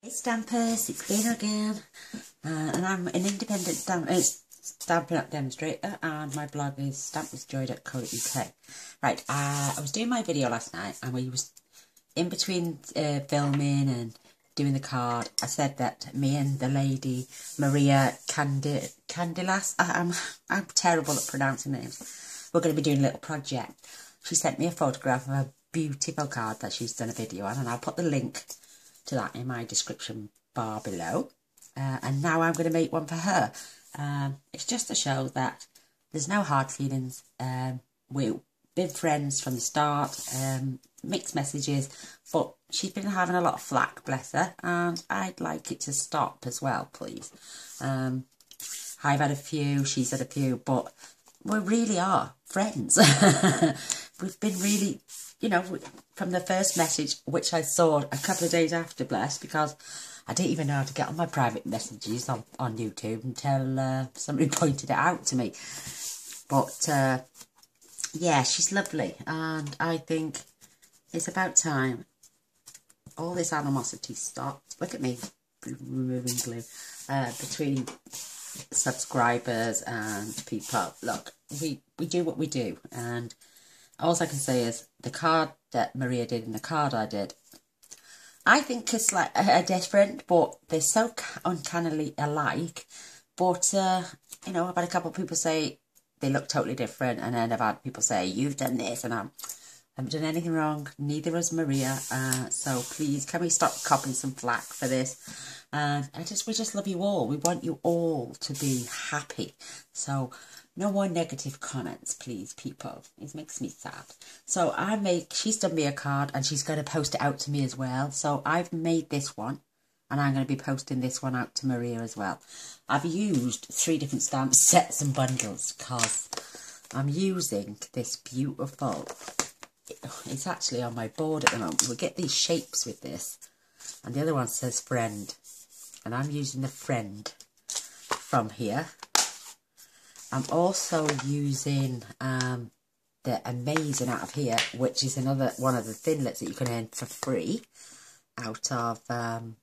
Hey Stampers, it's Lena again, and I'm an independent Stampin' Up demonstrator, and my blog is stampwithjoy.co.uk. Right, I was doing my video last night, and we was in between filming and doing the card. I said that me and the lady Maria Candilas, I'm terrible at pronouncing names. We're going to be doing a little project. She sent me a photograph of a beautiful card that she's done a video on, and I'll put the link to that in my description bar below. And now I'm going to make one for her. It's just to show that there's no hard feelings. We've been friends from the start, mixed messages, but she's been having a lot of flack, bless her, and I'd like it to stop as well, please. I've had a few, she's had a few, but we really are friends. We've been really, you know, from the first message, which I saw a couple of days after, bless, because I didn't even know how to get on my private messages on YouTube until somebody pointed it out to me. But, yeah, she's lovely, and I think it's about time all this animosity stopped. Look at me removing glue between subscribers and people. Look, we do what we do, and all I can say is the card that Maria did and the card I did, I think it's like a different, but they're so uncannily alike. But you know, I've had a couple of people say they look totally different, and then I've had people say you've done this, and I haven't done anything wrong. Neither has Maria. So please, can we stop copying some flack for this? We just love you all. We want you all to be happy. So no more negative comments, please, people. It makes me sad. So she's done me a card, and she's going to post it out to me as well. So I've made this one, and I'm going to be posting this one out to Maria as well. I've used 3 different stamp sets and bundles because I'm using this beautiful, it's actually on my board at the moment. We get these shapes with this, and the other one says friend, and I'm using the friend from here. I'm also using the Amazing out of here, which is another one of the thinlets that you can earn for free out of the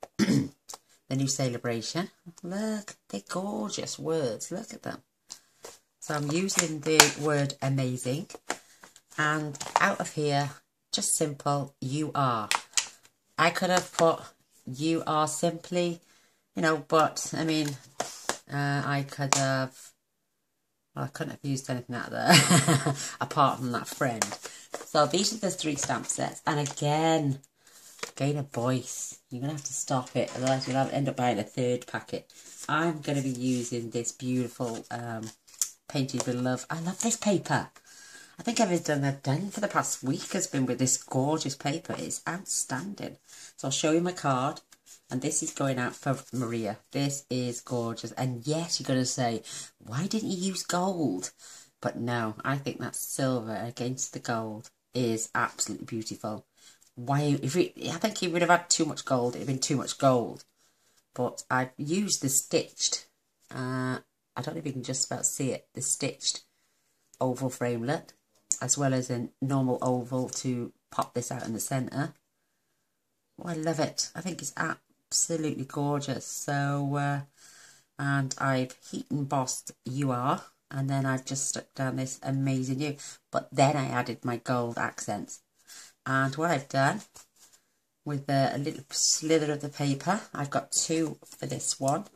new celebration. Look, they're gorgeous words. Look at them. So I'm using the word amazing, and out of here, just simple, you are. I could have put you are simply, you know, but I mean, I could have. Well, I couldn't have used anything out of there apart from that friend. So these are the 3 stamp sets. And again a voice. You're going to have to stop it. Otherwise you'll end up buying a 3rd packet. I'm going to be using this beautiful Painted with Love. I love this paper. I think everything I've done for the past week has been with this gorgeous paper. It's outstanding. So I'll show you my card. And this is going out for Maria. This is gorgeous. And yes, you're going to say, why didn't you use gold? But no, I think that silver against the gold is absolutely beautiful. Why? I think he would have had too much gold. It would have been too much gold. But I've used the stitched, I don't know if you can just about see it, the stitched oval framelit, as well as a normal oval to pop this out in the centre. Oh, I love it. I think it's absolutely gorgeous. So and I've heat embossed you are, and then I've just stuck down this amazing you, but then I added my gold accents. And what I've done with a little slither of the paper, I've got 2 for this one,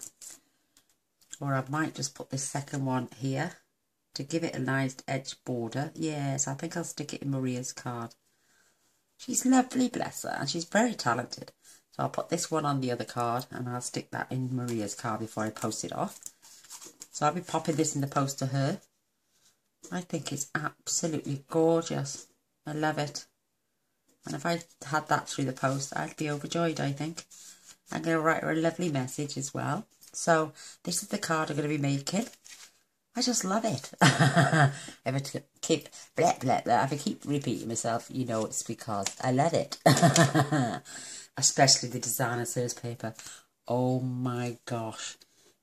or I might just put this second one here to give it a nice edge border. Yes, I think I'll stick it in Maria's card. She's lovely, bless her, and she's very talented. So I'll put this one on the other card, and I'll stick that in Maria's card before I post it off. So I'll be popping this in the post to her. I think it's absolutely gorgeous. I love it. And if I had that through the post, I'd be overjoyed, I think. I'm going to write her a lovely message as well. So this is the card I'm going to be making. I just love it. If I keep if I keep repeating myself, you know it's because I love it. Especially the designer series paper. Oh my gosh,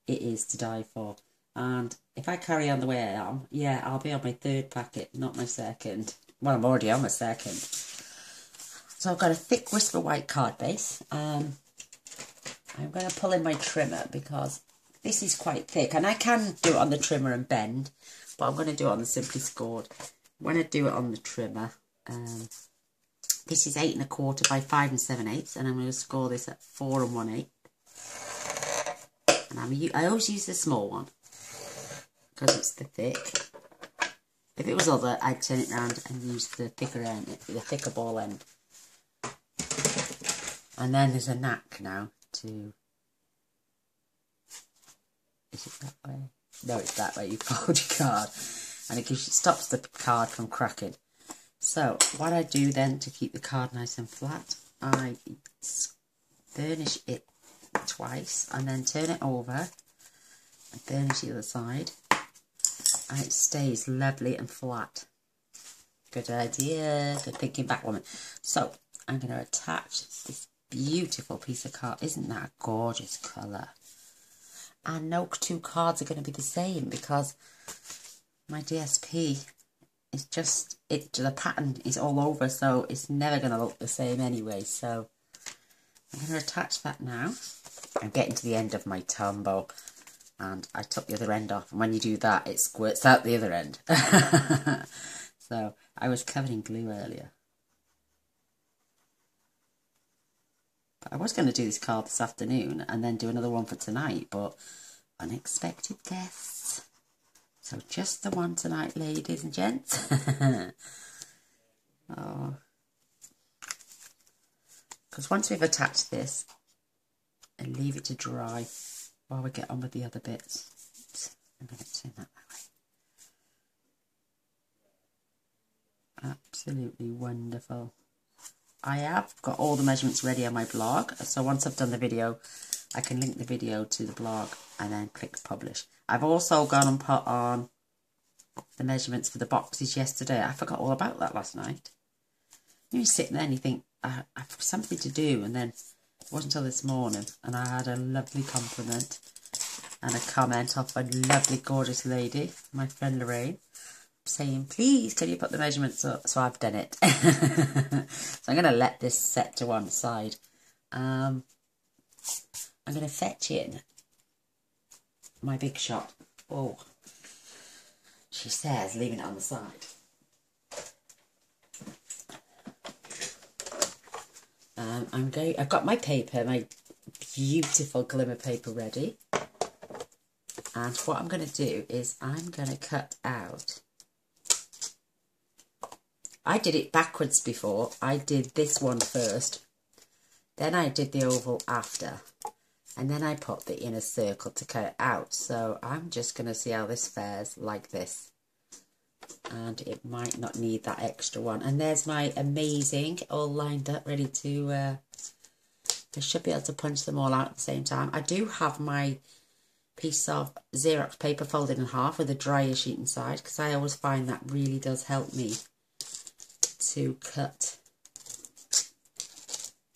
it is to die for. And if I carry on the way I am, yeah, I'll be on my 3rd packet, not my 2nd. Well, I'm already on my 2nd. So I've got a thick Whisper White card base. I'm going to pull in my trimmer because this is quite thick. And I can do it on the trimmer and bend, but I'm going to do it on the Simply Scored. When I do it on the trimmer, this is 8 1/4 by 5 7/8, and I'm going to score this at 4 1/8. And I always use the small one because it's the thick. If it was other, I'd turn it round and use the thicker end, the thicker ball end. And then there's a knack now to... Is it that way? No, it's that way. You fold your card, and it stops the card from cracking. So what I do then to keep the card nice and flat, I burnish it twice and then turn it over and burnish the other side, and it stays lovely and flat. Good idea. Good thinking back, woman. So I'm going to attach this beautiful piece of card. Isn't that a gorgeous colour? And no two cards are going to be the same because my DSP is just, the pattern is all over, so it's never going to look the same anyway. So I'm going to attach that now. I'm getting to the end of my Tombow, and I took the other end off, and when you do that, it squirts out the other end. So I was covered in glue earlier. But I was going to do this card this afternoon and then do another one for tonight, but unexpected guests. So just the one tonight, ladies and gents. Oh. Because once we've attached this, and leave it to dry while we get on with the other bits. Oops, I'm going to turn that way. Absolutely wonderful. I have got all the measurements ready on my blog, so once I've done the video, I can link the video to the blog and then click publish. I've also gone and put on the measurements for the boxes yesterday. I forgot all about that last night. You sit there and you think, I've something to do, and then it wasn't until this morning, and I had a lovely compliment and a comment off a lovely, gorgeous lady, my friend Lorraine, saying, please, can you put the measurements up? So I've done it. So I'm going to let this set to one side. I'm going to fetch in my big shot. Oh, she says, leaving it on the side. I've got my paper, my beautiful glimmer paper ready. And what I'm going to do is I'm going to cut out. I did it backwards before. I did this one first. Then I did the oval after. And then I put the inner circle to cut it out. So I'm just going to see how this fares like this. And it might not need that extra one. And there's my amazing, all lined up, ready to... I should be able to punch them all out at the same time. I do have my piece of Xerox paper folded in half with a dryer sheet inside, because I always find that really does help me to cut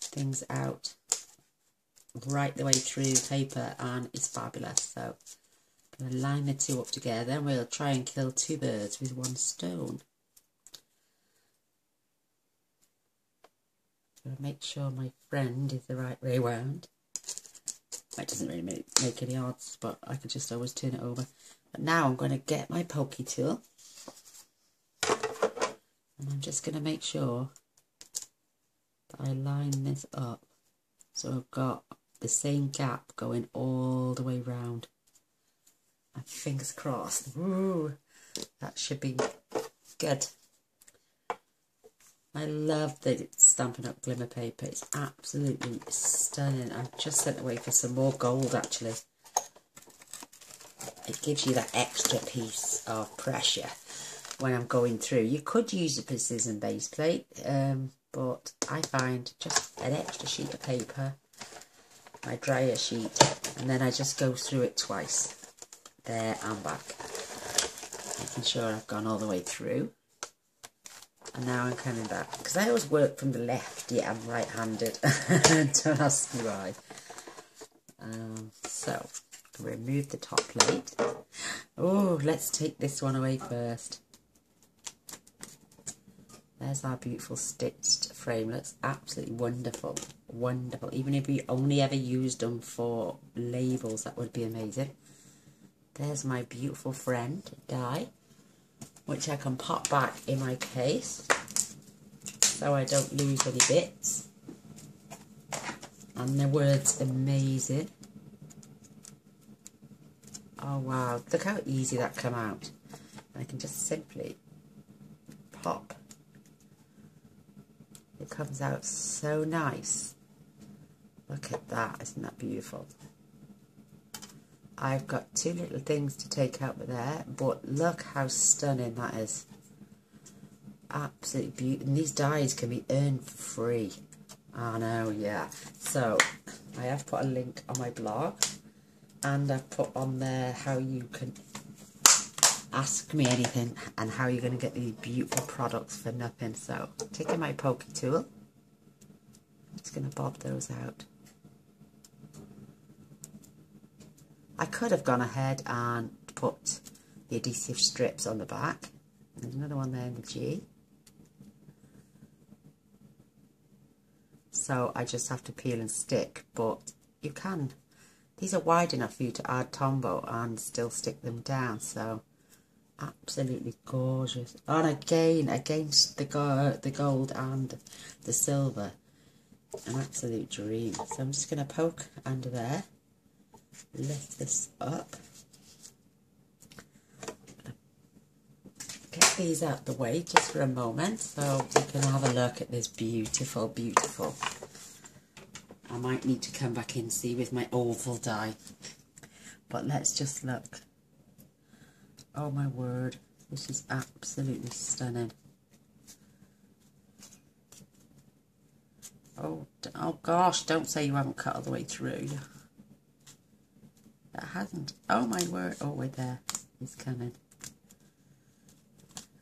things out right the way through the paper, and it's fabulous. So I'm going to line the two up together, and we'll try and kill two birds with one stone. I'm going to make sure my friend is the right way round. That doesn't really make any odds, but I could just always turn it over. But now I'm going to get my pokey tool, and I'm just going to make sure that I line this up so I've got the same gap going all the way round. And fingers crossed. Ooh, that should be good. I love the Stampin' Up glimmer paper. It's absolutely stunning. I've just sent away for some more gold, actually. It gives you that extra piece of pressure when I'm going through. You could use a precision base plate, but I find just an extra sheet of paper, my dryer sheet, and then I just go through it twice, there and back, making sure I've gone all the way through. And now I'm coming back, because I always work from the left, yet I'm right-handed. Don't ask me why. So, remove the top plate. Oh, let's take this one away first. There's our beautiful stitched frame. Looks absolutely wonderful. wonderful. Even if we only ever used them for labels, that would be amazing. There's my beautiful friend die, which I can pop back in my case so I don't lose any bits. And the word's amazing. Oh wow, look how easy that came out. And I can just simply pop. It comes out so nice. Look at that, isn't that beautiful? I've got two little things to take out there, but look how stunning that is. Absolutely beautiful. And these dies can be earned for free. I know, yeah. So, I have put a link on my blog, and I've put on there how you can ask me anything and how you're going to get these beautiful products for nothing. So, taking my pokey tool, I'm just going to bob those out. I could have gone ahead and put the adhesive strips on the back. There's another one there in the G. So I just have to peel and stick, but you can. These are wide enough for you to add Tombow and still stick them down, so absolutely gorgeous. And again, against the gold and the silver, an absolute dream. So I'm just going to poke under there, lift this up, get these out the way just for a moment so we can have a look at this beautiful, beautiful. I might need to come back in see with my oval die, but let's just look. Oh my word, this is absolutely stunning. Oh gosh, don't say you haven't cut all the way through. That hasn't. Oh my word. Oh, wait, there. It's coming.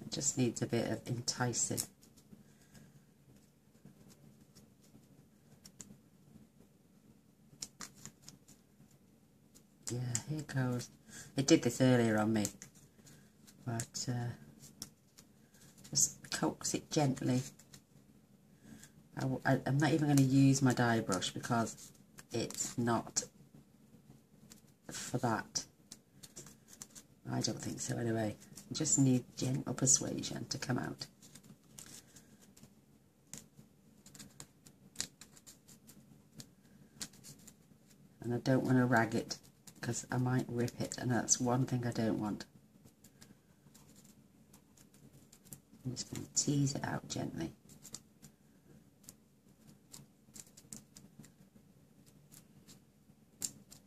It just needs a bit of enticing. Yeah, here it goes. It did this earlier on me, but just coax it gently. I'm not even going to use my die brush because it's not for that. I don't think so anyway. You just need gentle persuasion to come out. And I don't want to rag it because I might rip it, and that's one thing I don't want. I'm just going to tease it out gently.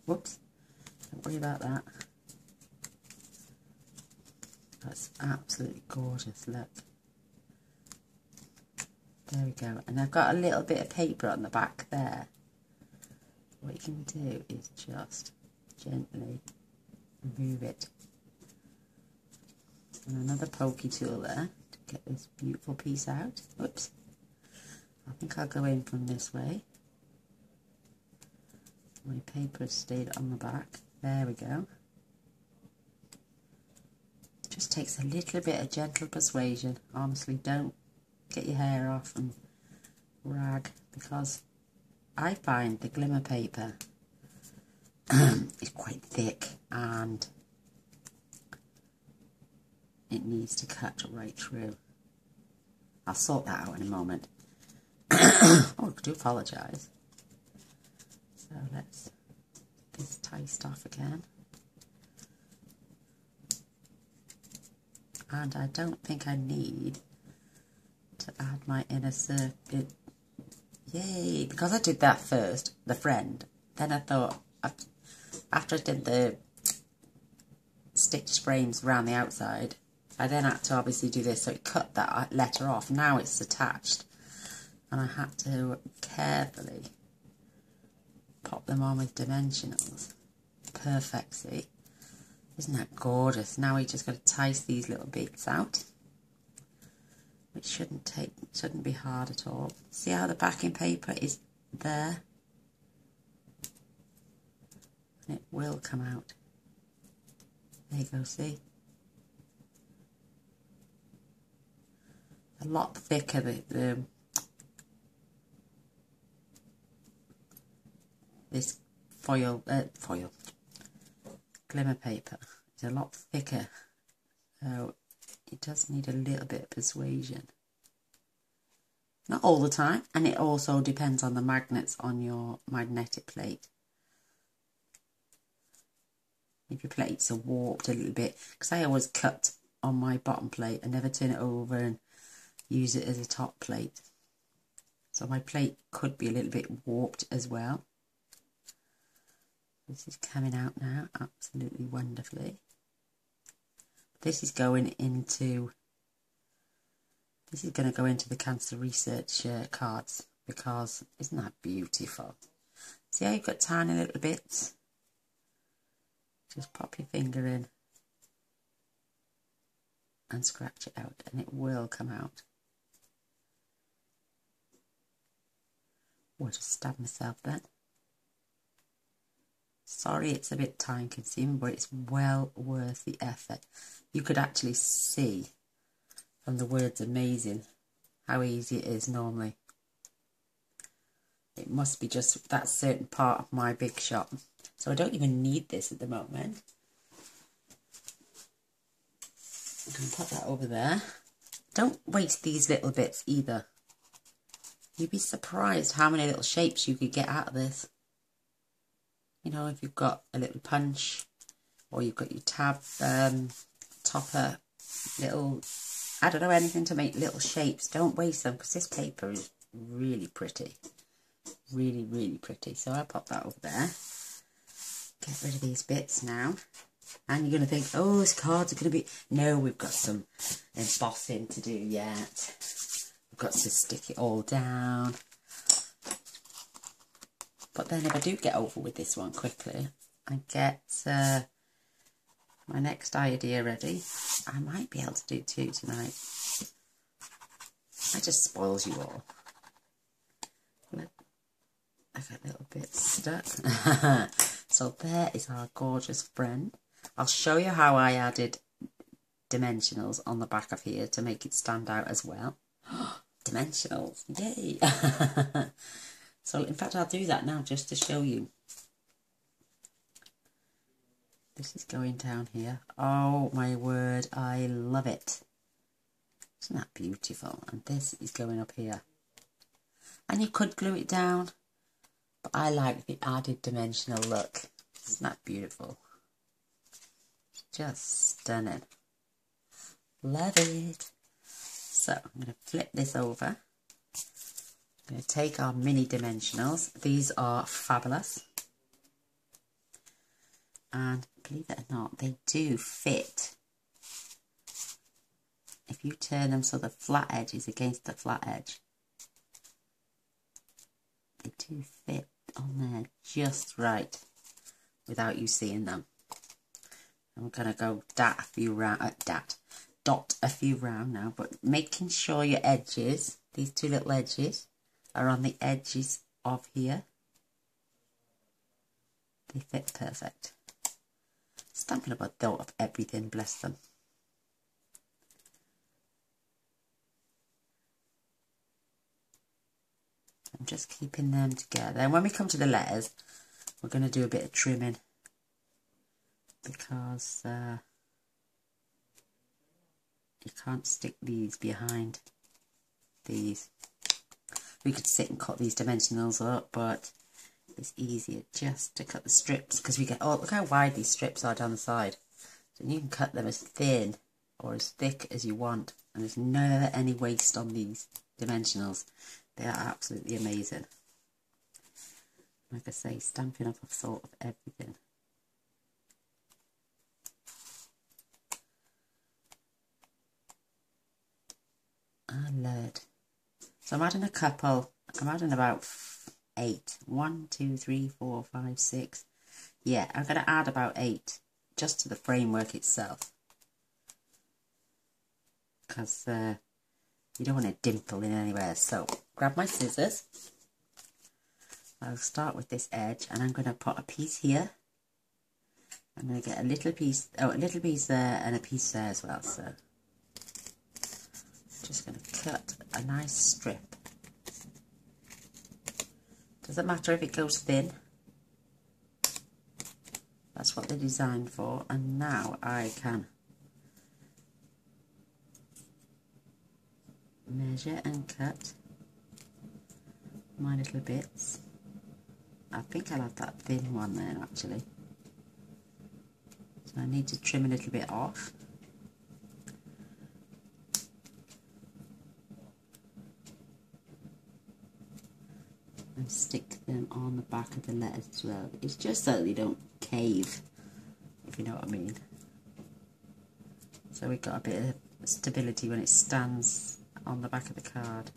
Whoops, don't worry about that. That's absolutely gorgeous, look. There we go. And I've got a little bit of paper on the back there. What you can do is just gently move it. And another pokey tool there to get this beautiful piece out. Whoops. I think I'll go in from this way. My paper has stayed on the back. There we go. It just takes a little bit of gentle persuasion. Honestly, don't get your hair off and rag, because I find the glimmer paper is quite thick and it needs to cut right through. I'll sort that out in a moment. Oh, I do apologise. So let's get this ticed off again. And I don't think I need to add my inner circle. Yay! Because I did that first, the friend. Then I thought, after I did the stitch frames around the outside, I then had to obviously do this, so it cut that letter off. Now it's attached. And I had to carefully pop them on with dimensionals. Perfect, see? Isn't that gorgeous? Now we just got to tice these little bits out, which shouldn't be hard at all. See how the backing paper is there? And it will come out. There you go, see? A lot thicker, the this glimmer paper is a lot thicker, so it does need a little bit of persuasion. Not all the time, and it also depends on the magnets on your magnetic plate. If your plates are warped a little bit, because I always cut on my bottom plate and never turn it over and use it as a top plate. So my plate could be a little bit warped as well. This is coming out now absolutely wonderfully. This is going to go into the cancer research cards, because isn't that beautiful? See how you've got tiny little bits? Just pop your finger in and scratch it out, and it will come out. Oh, I just stabbed myself then. Sorry, it's a bit time consuming, but it's well worth the effort. You could actually see from the words amazing how easy it is normally. It must be just that certain part of my big shop. So I don't even need this at the moment. I'm going to put that over there. Don't waste these little bits either. You'd be surprised how many little shapes you could get out of this. You know, if you've got a little punch, or you've got your tab topper, little, I don't know, anything to make little shapes. Don't waste them, because this paper is really pretty. Really, really pretty. So I'll pop that over there. Get rid of these bits now. And you're going to think, oh, these cards are going to be... No, we've got some embossing to do yet. We've got to stick it all down. But then if I do get over with this one quickly and get my next idea ready, I might be able to do two tonight. That just spoils you all. I got a little bit stuck. So there is our gorgeous friend. I'll show you how I added dimensionals on the back of here to make it stand out as well. Dimensionals, yay! So in fact I'll do that now just to show you. This is going down here. Oh my word, I love it. Isn't that beautiful? And this is going up here. And you could glue it down, but I like the added dimensional look. Isn't that beautiful? Just stunning. Love it. So I'm going to flip this over. I'm going to take our mini dimensionals. These are fabulous. And believe it or not, they do fit. If you turn them so the flat edge is against the flat edge, they do fit on there just right without you seeing them. And we're going to go dot a few round now, but making sure your edges, these two little edges, are on the edges of here. They fit perfect. Stampin' Up thought of everything, bless them. I'm just keeping them together. And when we come to the letters, we're going to do a bit of trimming, because you can't stick these behind these. We could sit and cut these dimensionals up, but it's easier just to cut the strips, because we get, oh, look how wide these strips are down the side. So you can cut them as thin or as thick as you want, and there's never any waste on these dimensionals. They are absolutely amazing. Like I say, Stampin' Up have thought of everything. I love it. So I'm adding a couple. I'm adding about 8. 1, 2, 3, 4, 5, 6. Yeah, I'm going to add about 8 just to the framework itself, because you don't want a dimple in anywhere. So grab my scissors. I'll start with this edge, and I'm going to put a piece here. I'm going to get a little piece, oh, a little piece there and a piece there as well. So just going to cut a nice strip. Doesn't matter if it goes thin, That's what they're designed for. And now I can measure and cut my little bits. I think I'll have that thin one there actually. So I need to trim a little bit off. And stick them on the back of the letters as well. It's just so they don't cave, if you know what I mean. So we've got a bit of stability when it stands on the back of the card.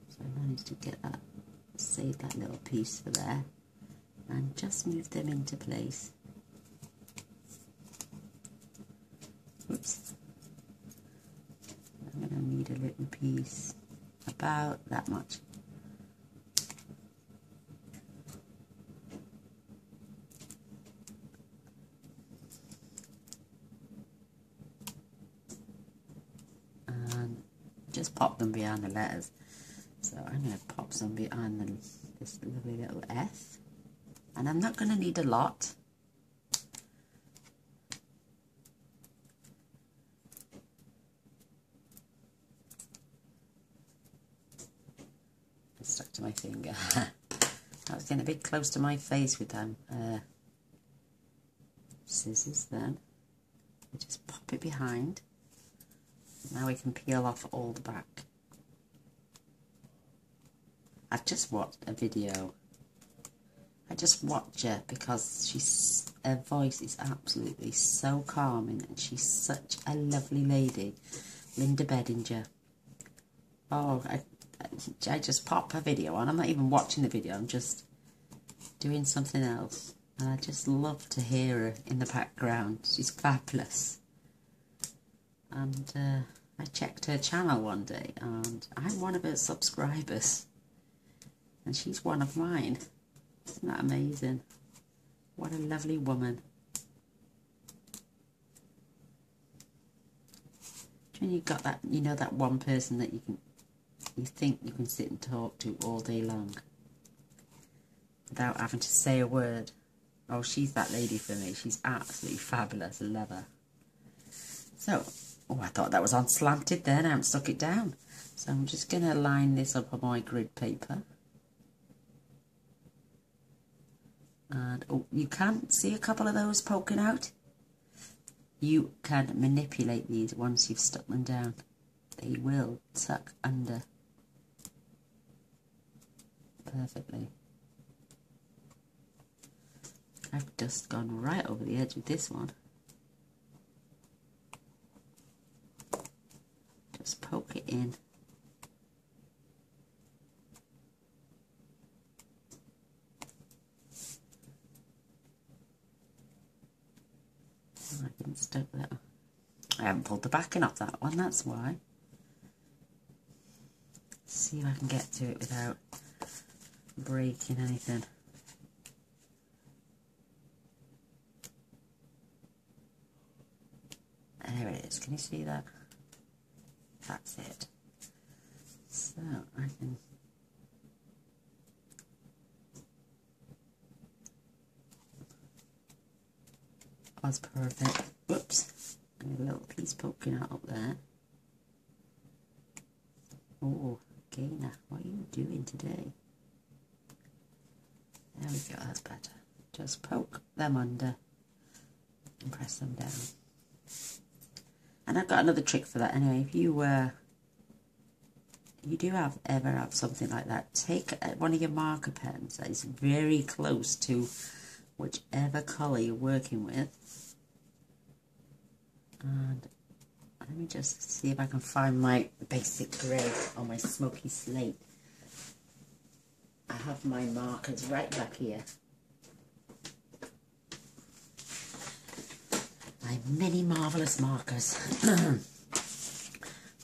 So I managed to get that, save that little piece for there, and just move them into place. Oops. I'm going to need a little piece, about that much. Just pop them behind the letters. So I'm going to pop some behind this lovely little S. And I'm not going to need a lot. It's stuck to my finger. I was getting a bit close to my face with them scissors then. I just pop it behind. Now we can peel off all the back. I've just watched a video. I just watch her because her voice is absolutely so calming and she's such a lovely lady. Linda Bedinger. Oh, I just pop her video on. I'm not even watching the video. I'm just doing something else. And I just love to hear her in the background. She's fabulous. And I checked her channel one day and I'm one of her subscribers and she's one of mine. Isn't that amazing? What a lovely woman. And you got that, you know, that one person that you think you can sit and talk to all day long without having to say a word. Oh, she's that lady for me. She's absolutely fabulous. I love her. So, oh, I thought that was on slanted then. I haven't stuck it down. So I'm just going to line this up on my grid paper. And, oh, you can see a couple of those poking out. You can manipulate these once you've stuck them down. They will tuck under perfectly. I've just gone right over the edge with this one. Just poke it in. Oh, I didn't stuck that. I haven't pulled the backing off that one, that's why. Let's see if I can get to it without breaking anything. There it is, can you see that? That's it. So I can was perfect. Whoops. And a little piece poking out up there. Oh, Gaina, what are you doing today? There we go, that's better. Just poke them under and press them down. And I've got another trick for that anyway. If you ever have something like that, take one of your marker pens that is very close to whichever colour you're working with. And let me just see if I can find my basic grey on my smoky slate. I have my markers right back here. My many marvellous markers. And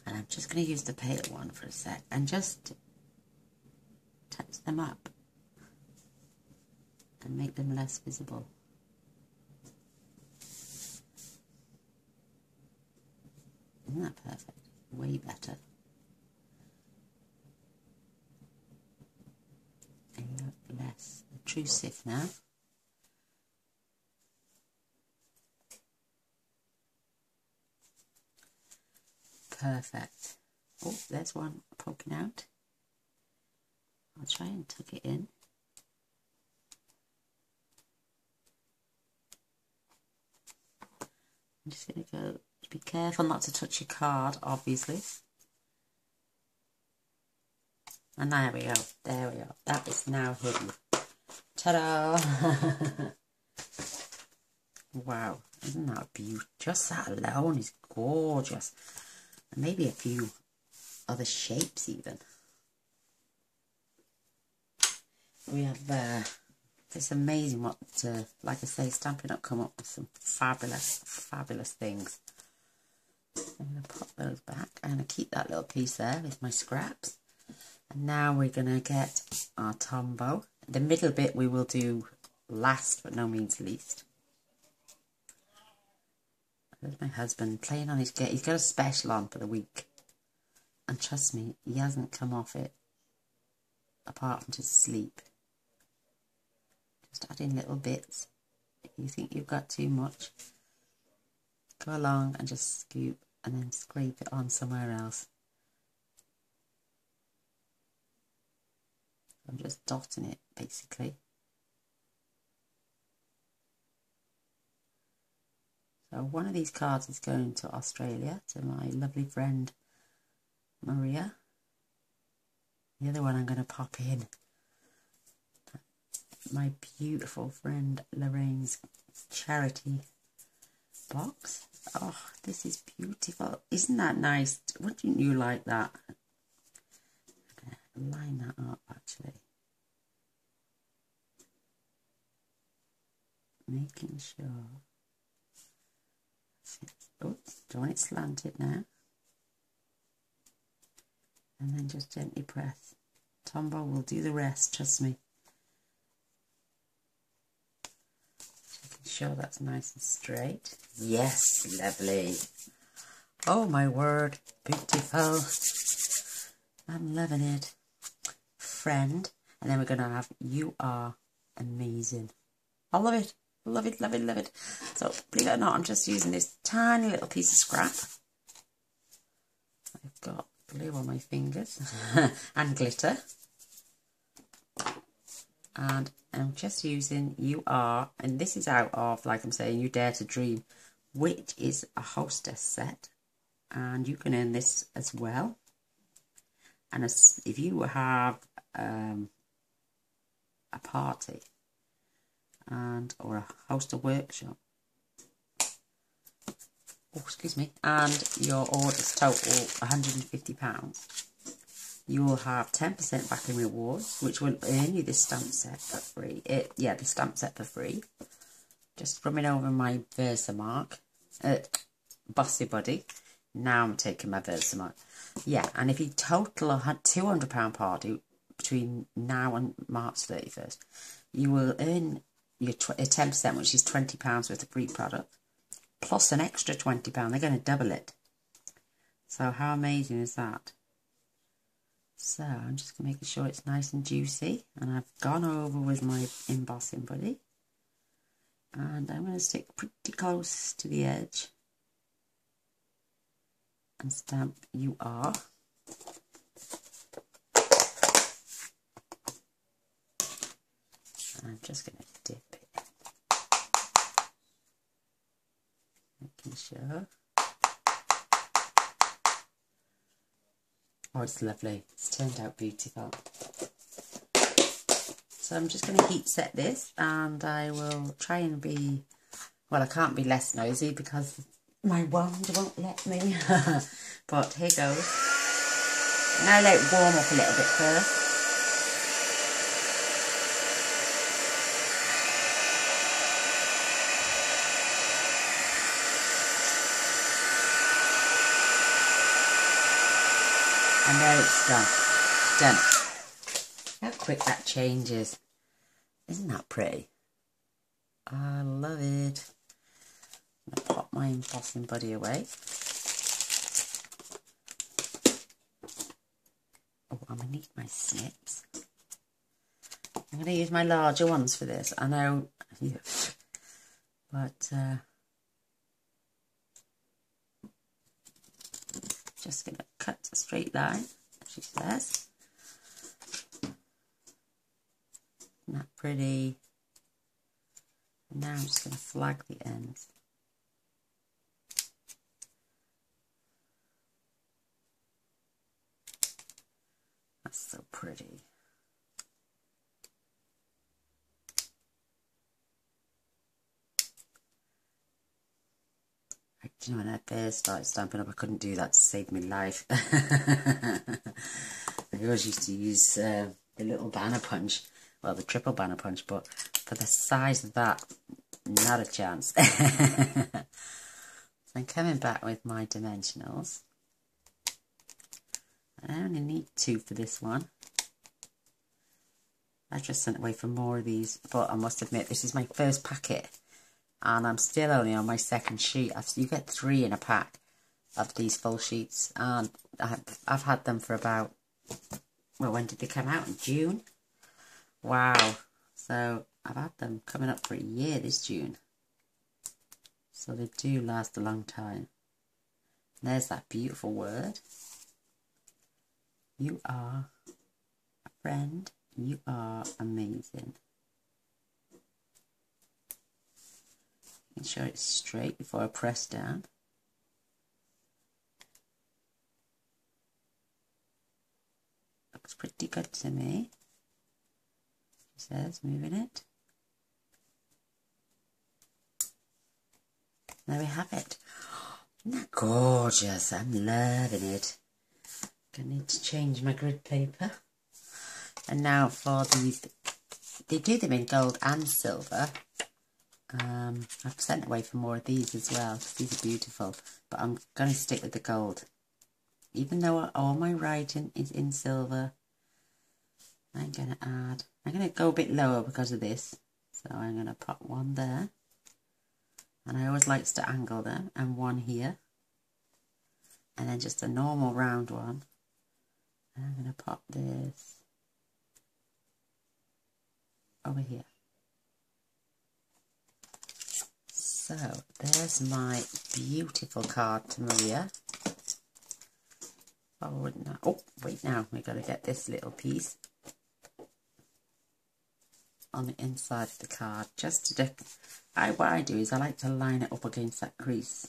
I'm just going to use the pale one for a sec and just touch them up and make them less visible. Isn't that perfect? Way better. And you look less obtrusive now. perfect. Oh, there's one poking out. I'll try and tuck it in. I'm just going to go, be careful not to touch your card, obviously. And there we go, there we go. That is now hidden. Ta-da! Wow, isn't that beautiful? Just that alone is gorgeous. And maybe a few other shapes even. We have it's amazing what, like I say, Stampin' Up come up with some fabulous, fabulous things. I'm going to pop those back. I'm going to keep that little piece there with my scraps. And now we're going to get our Tombow. The middle bit we will do last but no means least. There's my husband playing on his gate. He's got a special on for the week. And trust me, he hasn't come off it apart from to sleep. Just adding little bits. If you think you've got too much, go along and just scoop and then scrape it on somewhere else. I'm just dotting it basically. So one of these cards is going to Australia, to my lovely friend Maria. The other one I'm going to pop in my beautiful friend Lorraine's charity box. Oh, this is beautiful. Isn't that nice? Wouldn't you like that? I'm going to line that up actually. Making sure. Oops, don't want it slanted now. And then just gently press. Tombow will do the rest, trust me. Making sure that's nice and straight. Yes, lovely. Oh my word, beautiful. I'm loving it. Friend. And then we're going to have You Are Amazing. I love it. Love it, love it, love it. So, believe it or not, I'm just using this tiny little piece of scrap. I've got glue on my fingers and glitter. And I'm just using You Are, and this is out of, like I'm saying, You Dare to Dream, which is a hostess set. And you can earn this as well. And if you have a party, or a host a workshop, oh excuse me, and your orders total £150, you will have 10% back in rewards, which will earn you this stamp set for free. The stamp set for free. Just rubbing over my Versamark, Bossy Buddy. Now I'm taking my Versamark. Yeah, and if you total a £200 party between now and March 31st, you will earn your 10%, which is £20 worth of free product, plus an extra £20. They're going to double it. So how amazing is that? So I'm just making sure it's nice and juicy, and I've gone over with my embossing buddy, and I'm going to stick pretty close to the edge and stamp You Are. I'm just going to dip it, making sure. Oh, it's lovely. It's turned out beautiful. So I'm just going to heat set this, and I will try and be, well, I can't be less noisy because my wand won't let me. But here goes. Now let it warm up a little bit first. And there it's done. Done. How quick that changes. Isn't that pretty? I love it. I'm going to pop my embossing buddy away. Oh, I'm going to need my snips. I'm going to use my larger ones for this. I know, but just going to cut a straight line, as she says. Isn't that pretty? And now I'm just going to flag the ends. That's so pretty. Do you know, when I first started Stampin' Up, I couldn't do that to save my life. I always used to use the little banner punch, well, the triple banner punch, but for the size of that, not a chance. So I'm coming back with my dimensionals. I only need 2 for this one. I just sent away for more of these, but I must admit, this is my first packet. And I'm still only on my second sheet. You get 3 in a pack of these full sheets. And I've had them for about, well, when did they come out? In June? Wow. So I've had them coming up for a year this June. So they do last a long time. And there's that beautiful word. You are a friend. You are amazing. Make sure it's straight before I press down. Looks pretty good to me. She says, moving it. There we have it. Isn't that gorgeous? I'm loving it. I need to change my grid paper. And now for these, they do them in gold and silver. I've sent away for more of these as well, because these are beautiful, but I'm going to stick with the gold. Even though all my writing is in silver, I'm going to go a bit lower because of this. So I'm going to pop one there, and I always like to angle them, and one here, and then just a normal round one. And I'm going to pop this over here. So, there's my beautiful card to Maria. Oh, wait now, we've got to get this little piece on the inside of the card. Just to what I do is I like to line it up against that crease.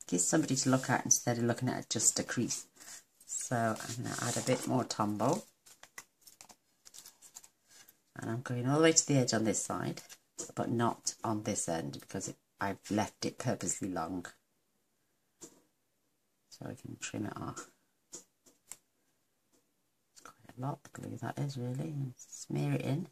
Gives somebody to look at instead of looking at just a crease. So, I'm going to add a bit more Tombow. And I'm going all the way to the edge on this side, but not on this end because I've left it purposely long. So I can trim it off. It's quite a lot of glue that is really, and smear it in.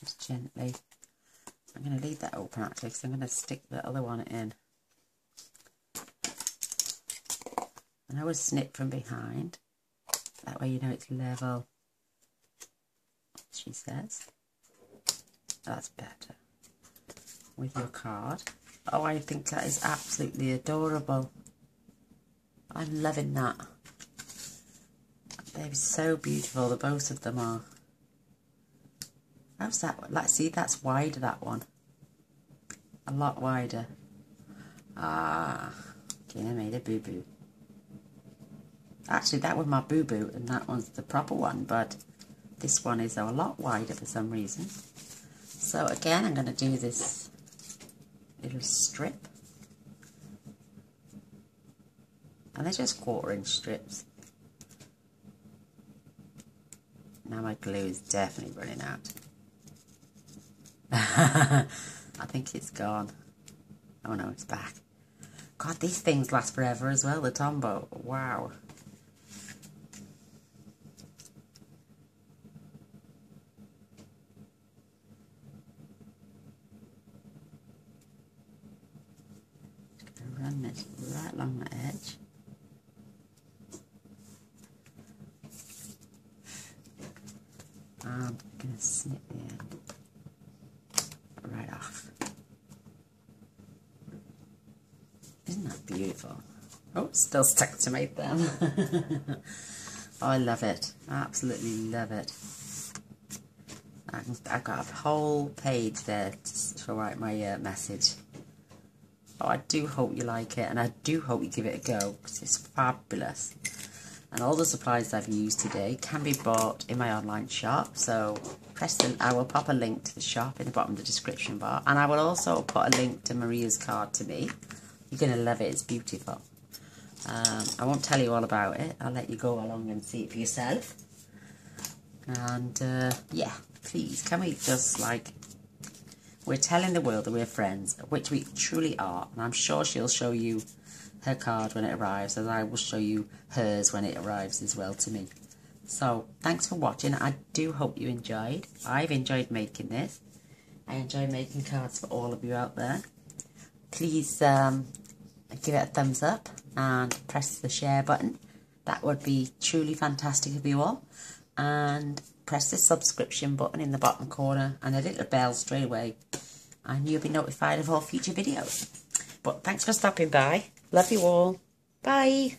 Just gently. I'm going to leave that open actually because I'm going to stick the other one in. And I always snip from behind. That way you know it's level, she says. That's better. With your card. Oh, I think that is absolutely adorable. I'm loving that. They're so beautiful, the both of them are. How's that one? Like, see, that's wider, that one. A lot wider. Ah, okay, I made a boo-boo. Actually, that was my boo-boo, and that one's the proper one, but this one is a lot wider for some reason. So, again, I'm going to do this little strip. And they're just 1/4-inch strips. Now my glue is definitely running out. I think it's gone. Oh no, it's back. God, these things last forever as well, the Tombow. Wow. Just gonna run this right along the edge. I'm going to snip the end right off. beautiful. Oh, still stuck to my thumb. Oh, I love it. I absolutely love it. I've got a whole page there to write my message. Oh, I do hope you like it, and I do hope you give it a go, because it's fabulous. And all the supplies I've used today can be bought in my online shop, so I will pop a link to the shop in the bottom of the description bar, and I will also put a link to Maria's card to me. You're going to love it, it's beautiful. I won't tell you all about it, I'll let you go along and see it for yourself. And yeah, please, can we just we're telling the world that we're friends, which we truly are, and I'm sure she'll show you her card when it arrives, as I will show you hers when it arrives as well to me. So, thanks for watching. I do hope you enjoyed. I've enjoyed making this. I enjoy making cards for all of you out there. Please give it a thumbs up and press the share button. That would be truly fantastic of you all. And press the subscription button in the bottom corner and a little bell straight away, and you'll be notified of all future videos. But thanks for stopping by. Love you all. Bye.